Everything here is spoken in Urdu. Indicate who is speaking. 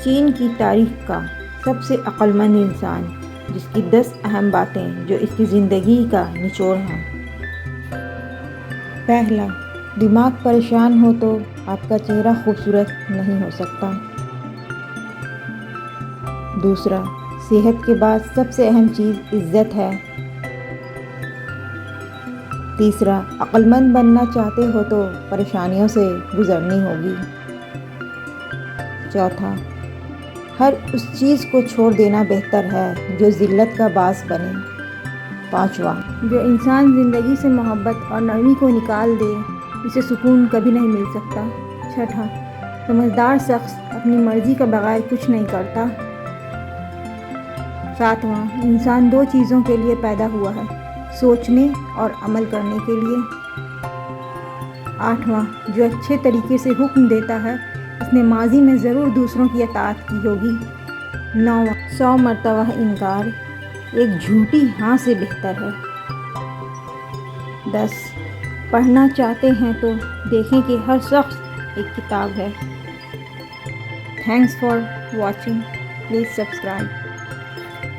Speaker 1: چین کی تاریخ کا سب سے عقل مند انسان، جس کی 10 اہم باتیں جو اس کی زندگی کا نچوڑ ہیں۔ پہلا، دماغ پریشان ہو تو آپ کا چہرہ خوبصورت نہیں ہو سکتا۔ دوسرا، صحت کے بعد سب سے اہم چیز عزت ہے۔ تیسرا، عقل مند بننا چاہتے ہو تو پریشانیوں سے گزرنی ہوگی۔ چوتھا، ہر اس چیز کو چھوڑ دینا بہتر ہے جو ذلت کا باعث بنے۔ پانچواں، جو انسان زندگی سے محبت اور نرمی کو نکال دے اسے سکون کبھی نہیں مل سکتا۔ چھٹا، سمجھدار شخص اپنی مرضی کے بغیر کچھ نہیں کرتا۔ ساتواں، انسان 2 چیزوں کے لیے پیدا ہوا ہے، سوچنے اور عمل کرنے کے لیے۔ آٹھواں، جو اچھے طریقے سے حکم دیتا ہے اس نے ماضی میں ضرور دوسروں کی اطاعت کی ہوگی۔ نوواں، 100 مرتبہ انکار ایک جھوٹی ہاں سے بہتر ہے۔ 10، پڑھنا چاہتے ہیں تو دیکھیں کہ ہر شخص ایک کتاب ہے۔ Thanks for watching, please subscribe.